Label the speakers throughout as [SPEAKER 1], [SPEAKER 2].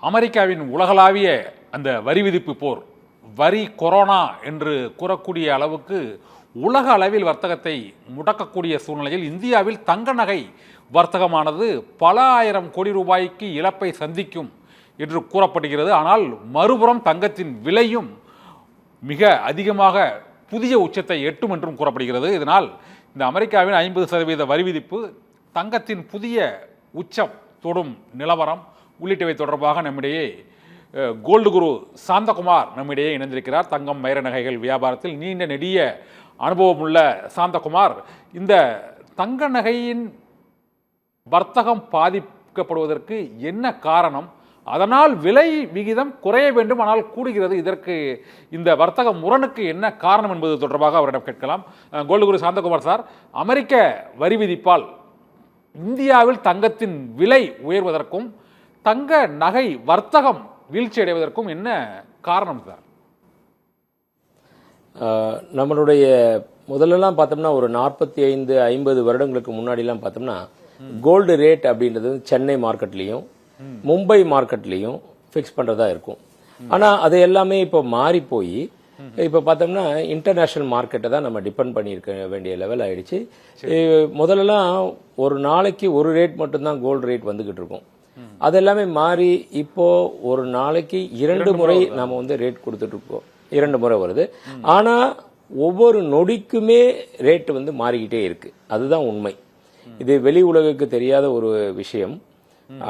[SPEAKER 1] அமெரிக்காவின் உலகளாவிய அந்த வரி விதிப்பு போர், வரி கொரோனா என்று கூறக்கூடிய அளவுக்கு உலக அளவில் வர்த்தகத்தை முடக்கக்கூடிய சூழ்நிலையில் இந்தியாவில் தங்க நகை வர்த்தகமானது பல ஆயிரம் கோடி ரூபாய்க்கு இழப்பை சந்திக்கும் என்று கூறப்படுகிறது. ஆனால் மறுபுறம் தங்கத்தின் விலையும் மிக அதிகமாக புதிய உச்சத்தை எட்டும் என்றும் கூறப்படுகிறது. இதனால் இந்த அமெரிக்காவின் 50% வரி விதிப்பு, தங்கத்தின் புதிய உச்சம் தொடும் நிலவரம் உள்ளிட்டவை தொடர்பாக நம்மிடையே கோல்டு குரு சாந்தகுமார் நம்மிடையே இணைந்திருக்கிறார். தங்கம் வைர நகைகள் வியாபாரத்தில் நீண்ட நெடிய அனுபவம் உள்ள சாந்தகுமார், இந்த தங்க நகையின் வர்த்தகம் பாதிக்கப்படுவதற்கு என்ன காரணம்? அதனால் விலை விகிதம் குறைய வேண்டும், ஆனால் கூடுகிறது. இதற்கு இந்த வர்த்தக முரணுக்கு என்ன காரணம் என்பது தொடர்பாக அவரிடம் கேட்கலாம். கோல்டு குரு சாந்தகுமார் சார், அமெரிக்க வரி விதிப்பால் இந்தியாவில் தங்கத்தின் விலை உயர்வதற்கும் தங்க நகை வர்த்தகம் வீழ்ச்சி அடைவதற்கும் என்ன காரணம் சார்?
[SPEAKER 2] நம்மளுடைய முதல்லலாம் பார்த்தோம்னா ஒரு 45-50 வருடங்களுக்கு முன்னாடிலாம் பார்த்தோம்னா கோல்டு ரேட் அப்படின்றது சென்னை மார்க்கெட்லையும் மும்பை மார்க்கெட்லையும் ஃபிக்ஸ் பண்ணுறதா இருக்கும். ஆனால் அது எல்லாமே இப்போ மாறி போய் இப்போ பார்த்தோம்னா இன்டர்நேஷ்னல் மார்க்கெட்டை தான் நம்ம டிபெண்ட் பண்ணியிருக்க வேண்டிய லெவல் ஆயிடுச்சு. முதல்லலாம் ஒரு நாளைக்கு ஒரு ரேட் மட்டும்தான் கோல்டு ரேட் வந்துகிட்டு இருக்கும். அது எல்லாமே மாறி இப்போ ஒரு நாளைக்கு 2 முறை நம்ம வந்து ரேட் கொடுத்துட்டு இருக்கோம். 2 முறை வருது. ஆனா ஒவ்வொரு நொடிக்குமே ரேட் வந்து மாறிக்கிட்டே இருக்கு. அதுதான் உண்மை. இது வெளி உலகுக்கு தெரியாத ஒரு விஷயம்.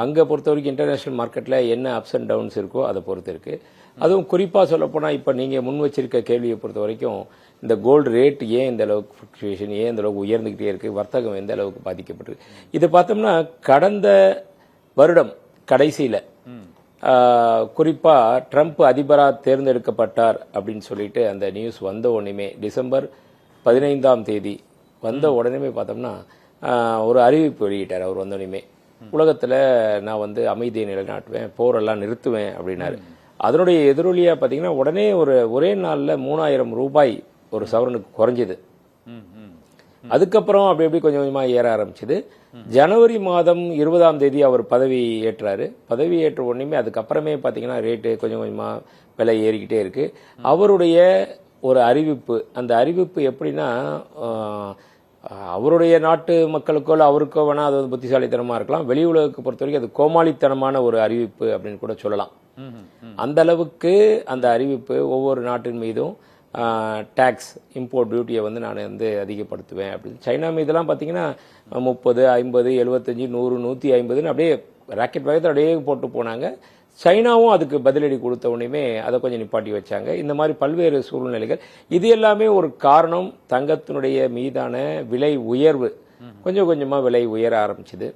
[SPEAKER 2] அங்க பொறுத்த வரைக்கும் இன்டர்நேஷனல் மார்க்கெட்ல என்ன அப்ஸ் அண்ட் டவுன்ஸ் இருக்கோ அதை பொறுத்து இருக்கு. அதுவும் குறிப்பா சொல்ல போனா இப்ப நீங்க முன் வச்சிருக்க கேள்வியை பொறுத்த வரைக்கும் இந்த கோல்டு ரேட் ஏன் இந்த அளவுக்கு ஃபிளக்சுவேஷன், ஏன் இந்த அளவுக்கு உயர்ந்துகிட்டே இருக்கு, வர்த்தகம் எந்த அளவுக்கு பாதிக்கப்பட்டிருக்கு, இது பார்த்தோம்னா கடந்த வருடம் கடைசியில குறிப்பா ட்ரம்ப் அதிபராக தேர்ந்தெடுக்கப்பட்டார் அப்படின்னு சொல்லிட்டு அந்த நியூஸ் வந்த உடனே டிசம்பர் 15ஆம் தேதி வந்த உடனே பார்த்தோம்னா ஒரு அறிவிப்பு வெளியிட்டார். அவர் வந்த உடனே உலகத்துல நான் வந்து அமைதியை நிலைநாட்டுவேன், போரெல்லாம் நிறுத்துவேன் அப்படின்னாரு. அதனுடைய எதிரொலியா பாத்தீங்கன்னா உடனே ஒரே நாள்ல 3000 ரூபாய் ஒரு சவரனுக்கு குறைஞ்சது. அதுக்கப்புறம் அப்படி கொஞ்சம் கொஞ்சமா ஏற ஆரம்பிச்சது. ஜனவரி மாதம் 20ஆம் தேதி அவர் பதவி ஏற்றாரு. பதவி ஏற்ற உடனே அதுக்கப்புறமே பாத்தீங்கன்னா ரேட்டு கொஞ்சம் கொஞ்சமா விலை ஏறிக்கிட்டே இருக்கு. அவருடைய ஒரு அறிவிப்பு, அந்த அறிவிப்பு எப்படின்னா அவருடைய நாட்டு மக்களுக்கோ அவருக்கோ வேணா அது புத்திசாலித்தனமா இருக்கலாம், வெளி உலகத்தை பொறுத்த வரைக்கும் அது கோமாளித்தனமான ஒரு அறிவிப்பு அப்படின்னு கூட சொல்லலாம். அந்த அளவுக்கு அந்த அறிவிப்பு ஒவ்வொரு நாட்டின் மீதும் டாக்ஸ், இம்போர்ட் டியூட்டியை வந்து நான் வந்து அதிகப்படுத்துவேன் அப்படின்னு. சைனா மீதெல்லாம் பார்த்தீங்கன்னா 30, 50, 75, 100, 150 அப்படியே ராக்கெட் வேகத்தில் அப்படியே போட்டு போனாங்க. சைனாவும் அதுக்கு பதிலடி கொடுத்த உடனே அதை கொஞ்சம் நிப்பாட்டி வச்சாங்க. இந்த மாதிரி பல்வேறு சூழ்நிலைகள், இது எல்லாமே ஒரு காரணம். தங்கத்தினுடைய மீதான விலை உயர்வு கொஞ்சம் கொஞ்சமா விலை உயர ஆரம்பிச்சுது.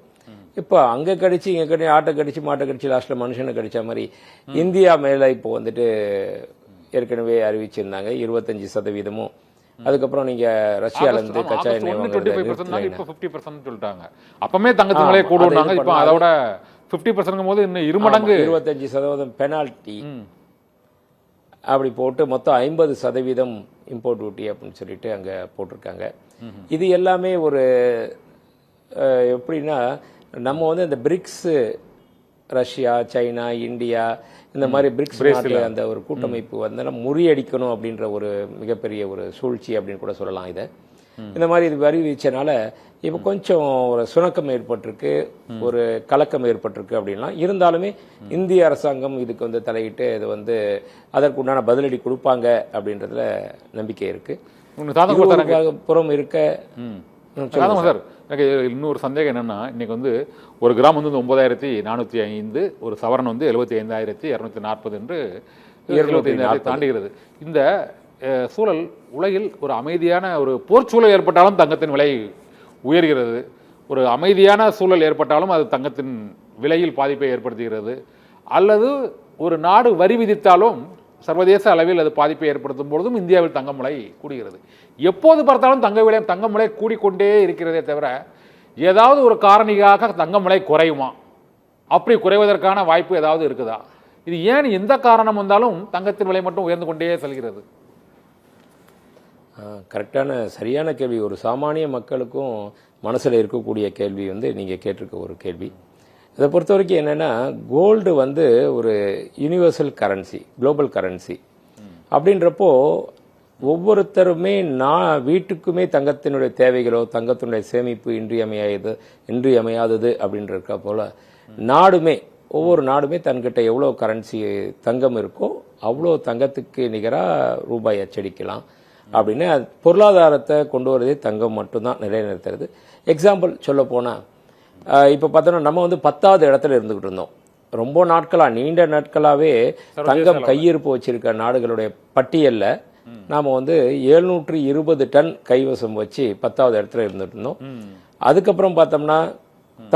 [SPEAKER 2] இப்போ அங்க கடிச்சு இங்க கடிச்சு ஆட்டை கடிச்சு மாட்டை கடிச்சு லாஸ்ட்ல மனுஷனை கடிச்ச மாதிரி இந்தியா மேல இப்போ வந்துட்டு ஏற்கனவே அறிவிச்சிருந்தாங்க 25%. அதுக்கப்புறம் நீங்க ரஷ்யால இருந்து கச்சா எண்ணெய் சொல்லிட்டாங்க.
[SPEAKER 1] அப்பமே தங்கத்தின் விலை கூடுனாங்க. இப்போ அதோட 50% போது இன்னும் 2 மடங்கு
[SPEAKER 2] 25% பெனால்டி அப்படி போட்டு மொத்தம் 50% இம்போர்ட் டியூட்டி அப்படின்னு சொல்லிட்டு அங்க போட்டிருக்காங்க. இது எல்லாமே ஒரு எப்படின்னா நம்ம வந்து இந்த பிரிக்ஸ், ரஷ்யா, சைனா, இந்தியா, இந்த மாதிரி பிரிக்ஸ் அந்த ஒரு கூட்டமைப்பு வந்து முறியடிக்கணும் அப்படின்ற ஒரு மிகப்பெரிய ஒரு சூழ்ச்சி அப்படின்னு கூட சொல்லலாம். இதை இந்த மாதிரி இது வரி வீச்சனால இப்ப கொஞ்சம் ஒரு சுணக்கம் ஏற்பட்டிருக்கு, ஒரு கலக்கம் ஏற்பட்டிருக்கு அப்படின்லாம். இருந்தாலுமே இந்திய அரசாங்கம் இதுக்கு வந்து தலையிட்டு இது வந்து அதற்குண்டான பதிலடி கொடுப்பாங்க அப்படின்றதுல நம்பிக்கை இருக்கு. புறம் இருக்க
[SPEAKER 1] சார், எனக்கு இன்னொரு சந்தேகம் என்னன்னா, இன்னைக்கு வந்து ஒரு கிராம் வந்து 9405, ஒரு சவரன் வந்து 75,240 என்று 75,000 தாண்டுகிறது. இந்த சூழல் உலகில் ஒரு அமைதியான ஒரு போர் சூழல் ஏற்பட்டாலும் தங்கத்தின் விலை உயர்கிறது, ஒரு அமைதியான சூழல் ஏற்பட்டாலும் அது தங்கத்தின் விலையில் பாதிப்பை ஏற்படுத்துகிறது, அல்லது ஒரு நாடு வரி விதித்தாலும் சர்வதேச அளவில் அது பாதிப்பை ஏற்படுத்தும் பொழுதும் இந்தியாவில் தங்கம் விலை கூடுகிறது. எப்போது பார்த்தாலும் தங்கம் விலை கூடிக்கொண்டே இருக்கிறதே தவிர ஏதாவது ஒரு காரணியாக தங்கம் விலை குறையுமா? அப்படி குறைவதற்கான வாய்ப்பு ஏதாவது இருக்குதா? இது ஏன் எந்த காரணம் வந்தாலும் தங்கத்தின் விலை மட்டும் உயர்ந்து கொண்டே செல்கிறது?
[SPEAKER 2] கரெக்டான சரியான கேள்வி. ஒரு சாமானிய மக்களுக்கும் மனசுல இருக்கக்கூடிய கேள்வி வந்து நீங்க கேட்டிருக்க ஒரு கேள்வி. இதை பொறுத்த வரைக்கும் என்னன்னா கோல்டு வந்து ஒரு யூனிவர்சல் கரன்சி, குளோபல் கரன்சி. அப்படின்றப்போ ஒவ்வொருத்தருமே வீட்டுக்குமே தங்கத்தினுடைய தேவைகளோ தங்கத்தினுடைய சேமிப்பு இன்றியமையாதது அப்படின்ற போல நாடுமே ஒவ்வொரு நாடுமே தன்கிட்ட எவ்வளோ கரன்சி தங்கம் இருக்கோ அவ்வளோ தங்கத்துக்கு நிகராக ரூபாய் அச்சடிக்கலாம் அப்படின்னு பொருளாதாரத்தை கொண்டு வரதே தங்கம் மட்டும்தான் நிலைநிறுத்துறது. எக்ஸாம்பிள் சொல்ல போனால் இப்போ பார்த்தோன்னா நம்ம வந்து 10வது இடத்துல இருந்துகிட்டு இருந்தோம் ரொம்ப நாட்களாக, நீண்ட நாட்களாகவே தங்கம் கையிருப்பு வச்சிருக்க நாடுகளுடைய பட்டியலில் நாம் வந்து 720 டன் கைவசம் வச்சு 10வது இடத்துல இருந்துட்டு இருந்தோம். அதுக்கப்புறம் பார்த்தோம்னா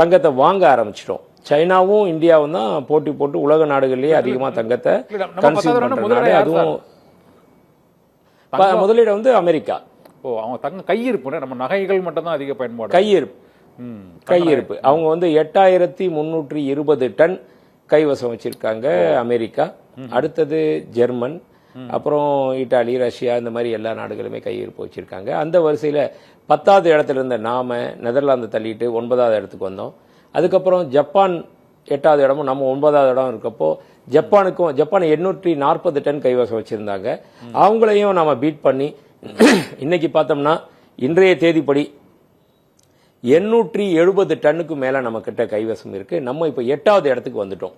[SPEAKER 2] தங்கத்தை வாங்க ஆரம்பிச்சிட்டோம். சைனாவும் இந்தியாவும் தான் போட்டி போட்டு உலக நாடுகள்லேயே அதிகமாக தங்கத்தை கன்சியூம் பண்ற நாடு. அதுவும் முதலீடு வந்து அமெரிக்கா.
[SPEAKER 1] அவங்க தங்க கையிருப்பு, நம்ம நகைகள் மட்டும் தான் அதிக பயன்பாடு.
[SPEAKER 2] கையிருப்பு அவங்க வந்து 8320 டன் கைவசம் வச்சிருக்காங்க அமெரிக்கா. அடுத்தது ஜெர்மன், அப்புறம் இட்டாலி, ரஷ்யா, இந்த மாதிரி எல்லா நாடுகளுமே கையிருப்பு வச்சிருக்காங்க. அந்த வரிசையில் 10வது இடத்துல இருந்த நாம நெதர்லாந்து தள்ளிட்டு 9வது இடத்துக்கு வந்தோம். அதுக்கப்புறம் ஜப்பான் 8வது இடமும் நம்ம 9வது இடம் இருக்கப்போ ஜப்பான் 840 டன் கைவசம் வச்சிருந்தாங்க. அவங்களையும் நாம பீட் பண்ணி இன்னைக்கு பார்த்தோம்னா இன்றைய தேதிப்படி 870 டன்னுக்கு மேல நம்ம கிட்ட கைவசம் இருக்கு. நம்ம இப்ப 8வது இடத்துக்கு வந்துட்டோம்.